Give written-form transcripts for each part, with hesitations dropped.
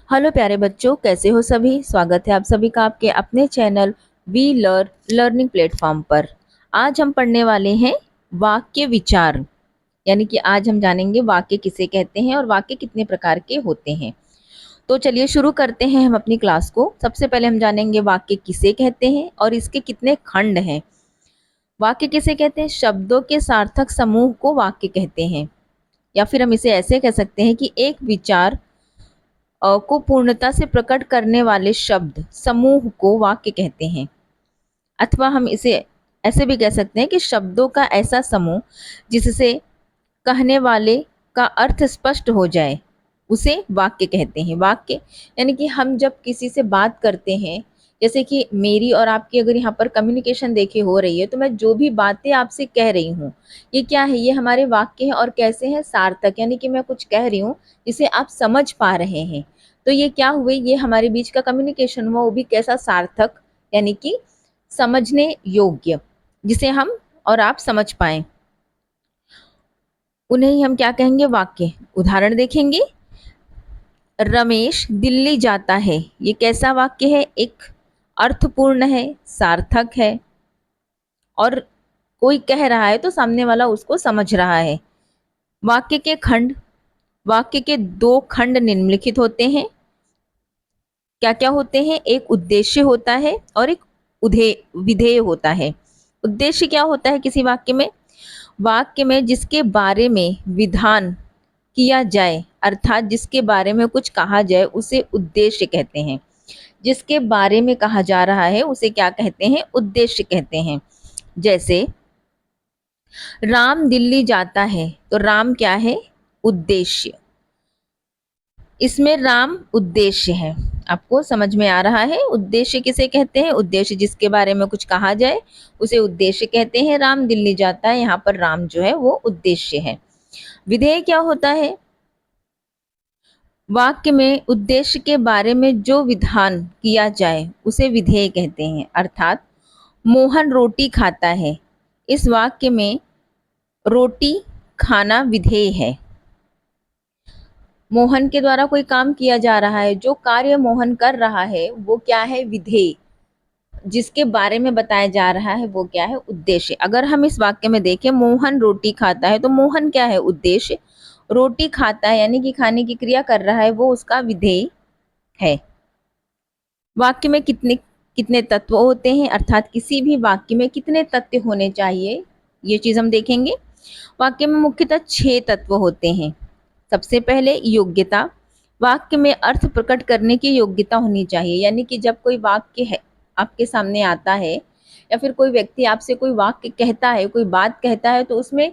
Hello प्यारे बच्चों, कैसे हो सभी। स्वागत है आप सभी का आपके अपने चैनल वी लर्निंग प्लेटफॉर्म पर। आज हम पढ़ने वाले हैं वाक्य विचार, यानी कि आज हम जानेंगे वाक्य किसे कहते हैं और वाक्य कितने प्रकार के होते हैं। तो चलिए शुरू करते हैं हम अपनी क्लास को। सबसे पहले हम जानेंगे वाक्य किसे कहते हैं और इसके कितने खंड हैं। वाक्य किसे कहते हैं? शब्दों के सार्थक समूह को वाक्य कहते हैं, या फिर हम इसे ऐसे कह सकते हैं कि एक विचार को पूर्णता से प्रकट करने वाले शब्द समूह को वाक्य कहते हैं। अथवा हम इसे ऐसे भी कह सकते हैं कि शब्दों का ऐसा समूह जिससे कहने वाले का अर्थ स्पष्ट हो जाए, उसे वाक्य कहते हैं। वाक्य यानी कि हम जब किसी से बात करते हैं, जैसे कि मेरी और आपकी अगर यहाँ पर कम्युनिकेशन देखे हो रही है, तो मैं जो भी बातें आपसे कह रही हूँ, ये क्या है? ये हमारे वाक्य हैं। और कैसे हैं? सार्थक, यानी कि मैं कुछ कह रही हूँ जिसे आप समझ पा रहे हैं। तो ये क्या हुए? ये हमारे बीच का कम्युनिकेशन हुआ, वो भी कैसा? सार्थक, यानी कि समझने योग्य, जिसे हम और आप समझ पाए, उन्हें ही हम क्या कहेंगे? वाक्य। उदाहरण देखेंगे। रमेश दिल्ली जाता है, ये कैसा वाक्य है? एक अर्थपूर्ण है, सार्थक है, और कोई कह रहा है तो सामने वाला उसको समझ रहा है। वाक्य के खंड। वाक्य के दो खंड निम्नलिखित होते हैं। क्या क्या होते हैं? एक उद्देश्य होता है और एक विधेय होता है। उद्देश्य क्या होता है किसी वाक्य में? वाक्य में जिसके बारे में विधान किया जाए, अर्थात जिसके बारे में कुछ कहा जाए, उसे उद्देश्य कहते हैं। जिसके बारे में कहा जा रहा है उसे क्या कहते हैं? उद्देश्य कहते हैं। जैसे राम दिल्ली जाता है, तो राम क्या है? उद्देश्य। इसमें राम उद्देश्य है। आपको समझ में आ रहा है? उद्देश्य किसे कहते हैं? उद्देश्य जिसके बारे में कुछ कहा जाए उसे उद्देश्य कहते हैं। राम दिल्ली जाता है, यहाँ पर राम जो है वो उद्देश्य है। विधेय क्या होता है? वाक्य में उद्देश्य के बारे में जो विधान किया जाए उसे विधेय कहते हैं। अर्थात मोहन रोटी खाता है, इस वाक्य में रोटी खाना विधेय है। मोहन के द्वारा कोई काम किया जा रहा है, जो कार्य मोहन कर रहा है वो क्या है? विधेय। जिसके बारे में बताया जा रहा है वो क्या है? उद्देश्य। अगर हम इस वाक्य में देखें, मोहन रोटी खाता है, तो मोहन क्या है? उद्देश्य। रोटी खाता है यानी कि खाने की क्रिया कर रहा है, वो उसका विधेय है। वाक्य में कितने कितने तत्व होते हैं, अर्थात किसी भी वाक्य में कितने तथ्य होने चाहिए, ये चीज हम देखेंगे। वाक्य में मुख्यतः 6 तत्व होते हैं। सबसे पहले योग्यता। वाक्य में अर्थ प्रकट करने की योग्यता होनी चाहिए, यानी कि जब कोई वाक्य है आपके सामने आता है, या फिर कोई व्यक्ति आपसे कोई वाक्य कहता है, कोई बात कहता है, तो उसमें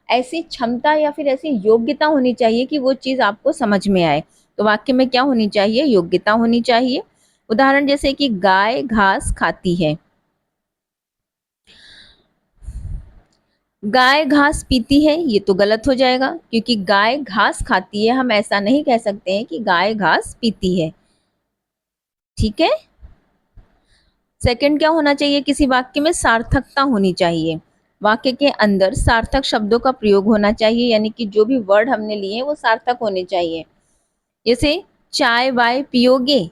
ऐसी क्षमता या फिर ऐसी योग्यता होनी चाहिए कि वो चीज आपको समझ में आए। तो वाक्य में क्या होनी चाहिए? योग्यता होनी चाहिए। उदाहरण जैसे कि गाय घास खाती है। गाय घास पीती है, ये तो गलत हो जाएगा, क्योंकि गाय घास खाती है, हम ऐसा नहीं कह सकते हैं कि गाय घास पीती है। ठीक है। सेकंड क्या होना चाहिए? किसी वाक्य में सार्थकता होनी चाहिए। वाक्य के अंदर सार्थक शब्दों का प्रयोग होना चाहिए, यानी कि जो भी वर्ड हमने लिए हैं वो सार्थक होने चाहिए। जैसे चाय वाय पियोगे,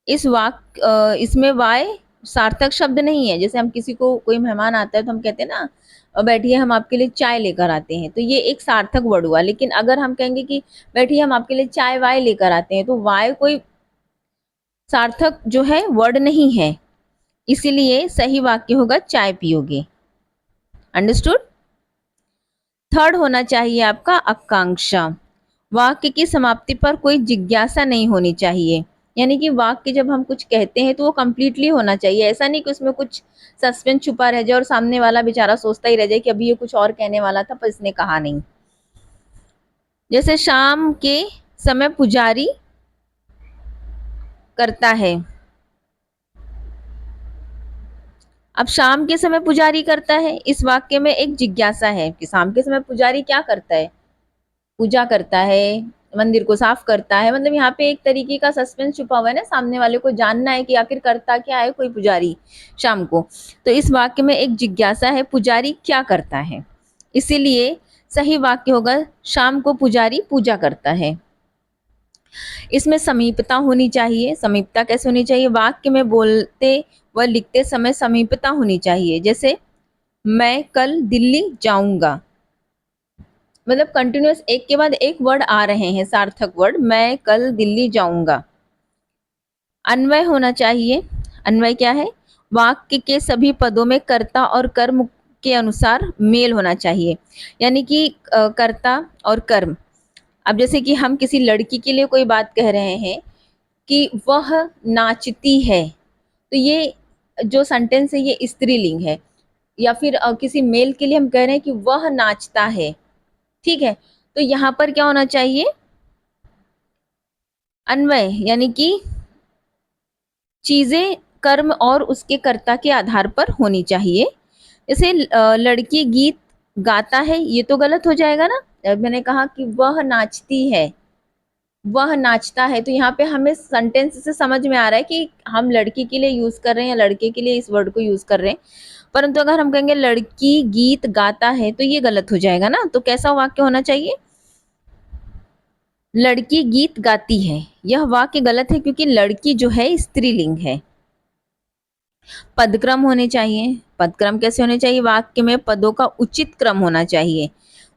इसमें वाय सार्थक शब्द नहीं है। जैसे हम किसी को, कोई मेहमान आता है तो हम कहते हैं ना, बैठिए हम आपके लिए चाय लेकर आते हैं, तो ये एक सार्थक वर्ड हुआ। लेकिन अगर हम कहेंगे कि बैठिए हम आपके लिए चाय वाय लेकर आते हैं, तो वाय कोई सार्थक जो है वर्ड नहीं है। इसीलिए सही वाक्य होगा चाय पियोगे। अंडरस्टूड। थर्ड होना चाहिए आपका आकांक्षा। वाक्य की समाप्ति पर कोई जिज्ञासा नहीं होनी चाहिए, यानी कि वाक्य जब हम कुछ कहते हैं तो वो कंप्लीटली होना चाहिए। ऐसा नहीं कि उसमें कुछ सस्पेंस छुपा रह जाए और सामने वाला बेचारा सोचता ही रह जाए कि अभी ये कुछ और कहने वाला था पर इसने कहा नहीं। जैसे शाम के समय पुजारी करता है। अब शाम के समय पुजारी करता है, इस वाक्य में एक जिज्ञासा है कि शाम के समय पुजारी क्या करता है? पूजा करता है, मंदिर को साफ करता है। मतलब यहाँ पे एक तरीके का सस्पेंस छुपा हुआ है ना, सामने वाले को जानना है कि आखिर करता क्या है कोई पुजारी शाम को। तो इस वाक्य में एक जिज्ञासा है, पुजारी क्या करता है। इसीलिए सही वाक्य होगा शाम को पुजारी पूजा करता है। इसमें समीपता होनी चाहिए। समीपता कैसे होनी चाहिए? वाक्य में बोलते व लिखते समय समीपता होनी चाहिए। जैसे मैं कल दिल्ली जाऊंगा, मतलब कंटिन्यूअस एक के बाद एक वर्ड आ रहे हैं, सार्थक वर्ड। मैं कल दिल्ली जाऊंगा। अन्वय होना चाहिए। अन्वय क्या है? वाक्य के सभी पदों में कर्ता और कर्म के अनुसार मेल होना चाहिए, यानी कि कर्ता और कर्म। अब जैसे कि हम किसी लड़की के लिए कोई बात कह रहे हैं कि वह नाचती है, तो ये जो सेंटेंस है ये स्त्रीलिंग है। या फिर किसी मेल के लिए हम कह रहे हैं कि वह नाचता है, ठीक है। तो यहाँ पर क्या होना चाहिए? अन्वय, यानी कि चीजें कर्म और उसके कर्ता के आधार पर होनी चाहिए। जैसे लड़की गीत गाता है, ये तो गलत हो जाएगा ना। मैंने कहा कि वह नाचती है, वह नाचता है, तो यहाँ पे हमें सेंटेंस से समझ में आ रहा है कि हम लड़की के लिए यूज कर रहे हैं या लड़के के लिए इस वर्ड को यूज कर रहे हैं। परंतु अगर हम कहेंगे लड़की गीत गाता है, तो ये गलत हो जाएगा ना। तो कैसा वाक्य होना चाहिए? लड़की गीत गाती है। यह वाक्य गलत है क्योंकि लड़की जो है स्त्रीलिंग है। पदक्रम होने चाहिए। पदक्रम कैसे होने चाहिए? वाक्य में पदों का उचित क्रम होना चाहिए।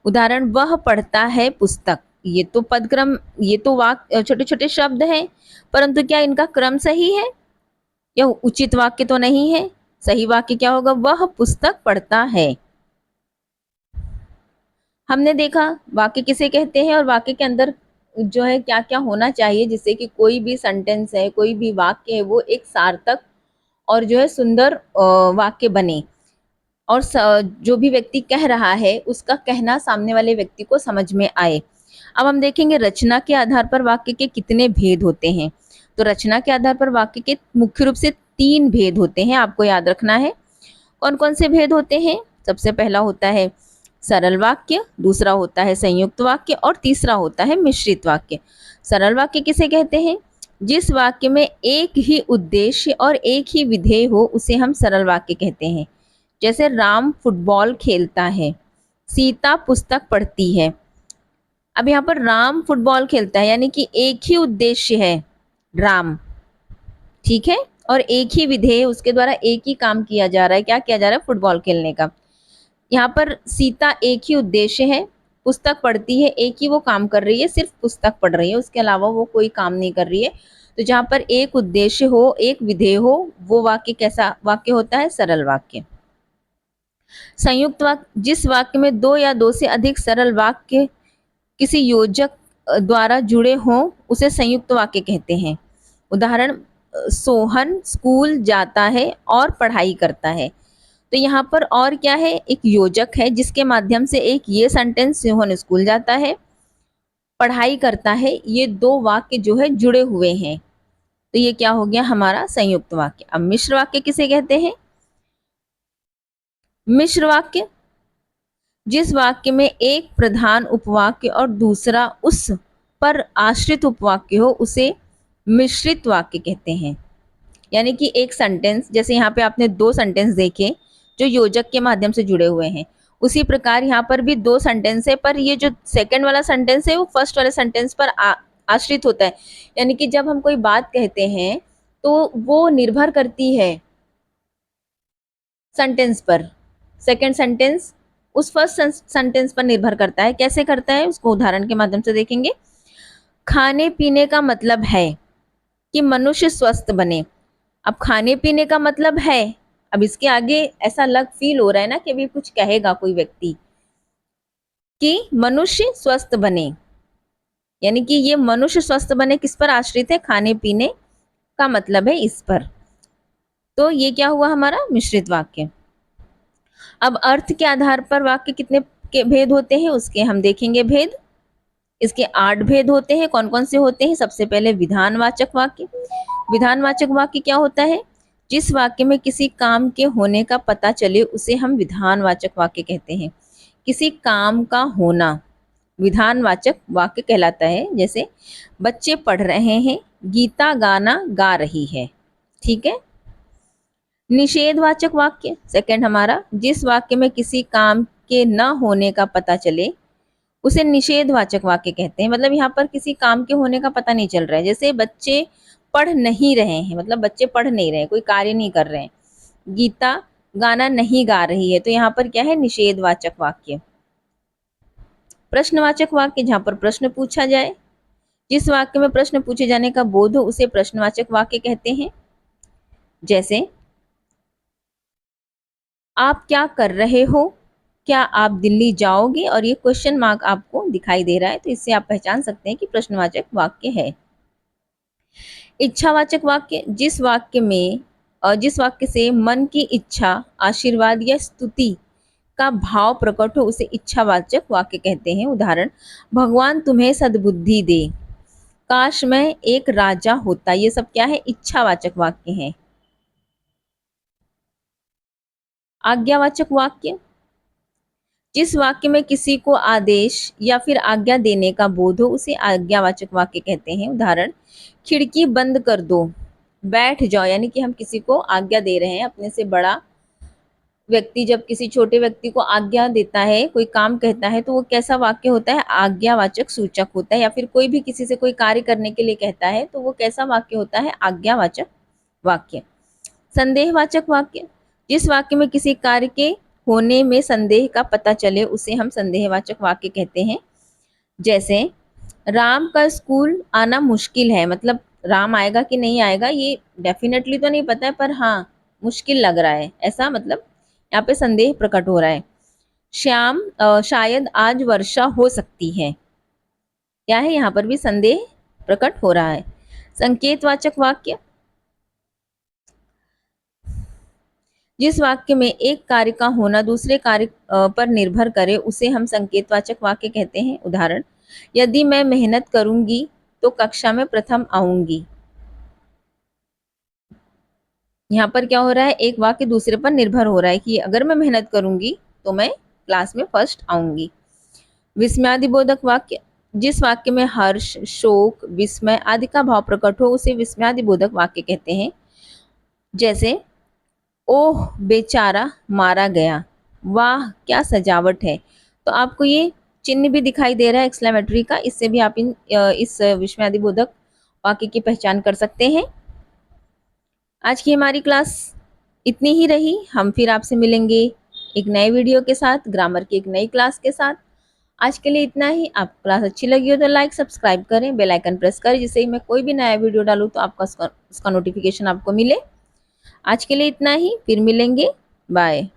उदाहरण, वह पढ़ता है पुस्तक। ये तो पदक्रम, ये तो वाक्य छोटे छोटे शब्द हैं, परंतु क्या इनका क्रम सही है? यह उचित वाक्य तो नहीं है। सही वाक्य क्या होगा? वह पुस्तक पढ़ता है। हमने देखा वाक्य किसे कहते हैं और वाक्य के अंदर जो है क्या क्या होना चाहिए, जिससे कि कोई भी सेंटेंस है, कोई भी वाक्य है, वो एक सार्थक और जो है सुंदर वाक्य बने, और जो भी व्यक्ति कह रहा है उसका कहना सामने वाले व्यक्ति को समझ में आए। अब हम देखेंगे रचना के आधार पर वाक्य के कितने भेद होते हैं। तो रचना के आधार पर वाक्य के मुख्य रूप से 3 भेद होते हैं, आपको याद रखना है। कौन कौन से भेद होते हैं? सबसे पहला होता है सरल वाक्य, दूसरा होता है संयुक्त वाक्य और तीसरा होता है मिश्रित वाक्य। सरल वाक्य किसे कहते हैं? जिस वाक्य में एक ही उद्देश्य और एक ही विधेय हो उसे हम सरल वाक्य कहते हैं। जैसे राम फुटबॉल खेलता है, सीता पुस्तक पढ़ती है। अब यहाँ पर राम फुटबॉल खेलता है यानी कि एक ही उद्देश्य है, राम, ठीक है, और एक ही विधेय, उसके द्वारा एक ही काम किया जा रहा है। क्या किया जा रहा है? फुटबॉल खेलने का। यहाँ पर सीता एक ही उद्देश्य है, पुस्तक पढ़ती है, एक ही वो काम कर रही है, सिर्फ पुस्तक पढ़ रही है, उसके अलावा वो कोई काम नहीं कर रही है। तो जहाँ पर एक उद्देश्य हो, एक विधेय हो, वो वाक्य कैसा वाक्य होता है? सरल वाक्य। संयुक्त वाक्य, जिस वाक्य में 2 या 2 से अधिक सरल वाक्य किसी योजक द्वारा जुड़े हों उसे संयुक्त वाक्य कहते हैं। उदाहरण, सोहन स्कूल जाता है और पढ़ाई करता है। तो यहाँ पर और क्या है? एक योजक है जिसके माध्यम से एक ये सेंटेंस, सोहन स्कूल जाता है, पढ़ाई करता है, ये 2 वाक्य जो है जुड़े हुए हैं। तो ये क्या हो गया? हमारा संयुक्त वाक्य। अब मिश्र वाक्य किसे कहते हैं? मिश्र वाक्य, जिस वाक्य में एक प्रधान उपवाक्य और दूसरा उस पर आश्रित उपवाक्य हो उसे मिश्रित वाक्य कहते हैं। यानी कि एक सेंटेंस, जैसे यहाँ पे आपने 2 सेंटेंस देखे जो योजक के माध्यम से जुड़े हुए हैं, उसी प्रकार यहाँ पर भी 2 सेंटेंस है, पर ये जो सेकंड वाला सेंटेंस है वो फर्स्ट वाले सेंटेंस पर आश्रित होता है। यानी कि जब हम कोई बात कहते हैं तो वो निर्भर करती है सेंटेंस पर। सेकंड सेंटेंस उस फर्स्ट सेंटेंस पर निर्भर करता है। कैसे करता है उसको उदाहरण के माध्यम से देखेंगे। खाने पीने का मतलब है कि मनुष्य स्वस्थ बने। अब खाने पीने का मतलब है, अब इसके आगे ऐसा लग फील हो रहा है ना कि अभी कुछ कहेगा कोई व्यक्ति कि मनुष्य स्वस्थ बने, यानी कि ये मनुष्य स्वस्थ बने किस पर आश्रित है? खाने पीने का मतलब है इस पर। तो ये क्या हुआ? हमारा मिश्रित वाक्य। अब अर्थ के आधार पर वाक्य कितने के भेद होते हैं उसके हम देखेंगे भेद। इसके 8 भेद होते हैं। कौन कौन से होते हैं? सबसे पहले विधानवाचक वाक्य। विधानवाचक वाक्य क्या होता है? जिस वाक्य में किसी काम के होने का पता चले उसे हम विधानवाचक वाक्य कहते हैं। किसी काम का होना विधानवाचक वाक्य कहलाता है। जैसे बच्चे पढ़ रहे हैं, गीता गाना गा रही है, ठीक है। निषेधवाचक वाक्य सेकंड हमारा, जिस वाक्य में किसी काम के न होने का पता चले उसे निषेधवाचक वाक्य कहते हैं। मतलब यहाँ पर किसी काम के होने का पता नहीं चल रहा है। जैसे बच्चे पढ़ नहीं रहे हैं, मतलब बच्चे पढ़ नहीं रहे हैं, कोई कार्य नहीं कर रहे हैं। गीता गाना नहीं गा रही है, तो यहाँ पर क्या है, निषेधवाचक वाक्य। प्रश्नवाचक वाक्य, जहाँ पर प्रश्न पूछा जाए, जिस वाक्य में प्रश्न पूछे जाने का बोध हो उसे प्रश्नवाचक वाक्य कहते हैं। जैसे आप क्या कर रहे हो, क्या आप दिल्ली जाओगे, और ये क्वेश्चन मार्क आपको दिखाई दे रहा है, तो इससे आप पहचान सकते हैं कि प्रश्नवाचक वाक्य है। इच्छावाचक वाक्य, जिस वाक्य से मन की इच्छा, आशीर्वाद या स्तुति का भाव प्रकट हो उसे इच्छावाचक वाक्य कहते हैं। उदाहरण, भगवान तुम्हें सद्बुद्धि दे, काश मैं एक राजा होता। ये सब क्या है, इच्छावाचक वाक्य हैं। आज्ञावाचक वाक्य, जिस वाक्य में किसी को आदेश या फिर आज्ञा देने का बोध हो उसे आज्ञावाचक वाक्य कहते हैं। उदाहरण, खिड़की बंद कर दो, बैठ जाओ, यानी कि हम किसी को आज्ञा दे रहे हैं। अपने से बड़ा व्यक्ति जब किसी छोटे व्यक्ति को आज्ञा देता है, कोई काम कहता है, तो वो कैसा वाक्य होता है, आज्ञावाचक सूचक होता है। या फिर कोई भी किसी से कोई कार्य करने के लिए कहता है, तो वो कैसा वाक्य होता है, आज्ञावाचक वाक्य। संदेहवाचक वाक्य, जिस वाक्य में किसी कार्य के होने में संदेह का पता चले उसे हम संदेहवाचक वाक्य कहते हैं। जैसे, राम का स्कूल आना मुश्किल है, मतलब राम आएगा कि नहीं आएगा ये डेफिनेटली तो नहीं पता है, पर हाँ मुश्किल लग रहा है, ऐसा मतलब यहाँ पे संदेह प्रकट हो रहा है। शायद आज वर्षा हो सकती है, क्या है, यहाँ पर भी संदेह प्रकट हो रहा है। संकेतवाचक वाक्य, जिस वाक्य में एक कार्य का होना दूसरे कार्य पर निर्भर करे उसे हम संकेतवाचक वाक्य कहते हैं। उदाहरण, यदि मैं मेहनत करूंगी तो कक्षा में प्रथम आऊंगी। यहाँ पर क्या हो रहा है, एक वाक्य दूसरे पर निर्भर हो रहा है कि अगर मैं मेहनत करूंगी तो मैं क्लास में फर्स्ट आऊंगी। विस्मयादिबोधक वाक्य, जिस वाक्य में हर्ष, शोक, विस्मय आदि का भाव प्रकट हो उसे विस्मयादिबोधक वाक्य कहते हैं। जैसे, ओह बेचारा मारा गया, वाह क्या सजावट है। तो आपको ये चिन्ह भी दिखाई दे रहा है एक्सक्लेमेटरी का, इससे भी आप इस विस्मयादिबोधक वाक्य की पहचान कर सकते हैं। आज की हमारी क्लास इतनी ही रही। हम फिर आपसे मिलेंगे एक नए वीडियो के साथ, ग्रामर की एक नई क्लास के साथ। आज के लिए इतना ही। आपको क्लास अच्छी लगी हो तो लाइक सब्सक्राइब करें, बेल आइकन प्रेस करें, जिससे ही मैं कोई भी नया वीडियो डालूँ तो आपका उसका नोटिफिकेशन आपको मिले। आज के लिए इतना ही, फिर मिलेंगे, बाय।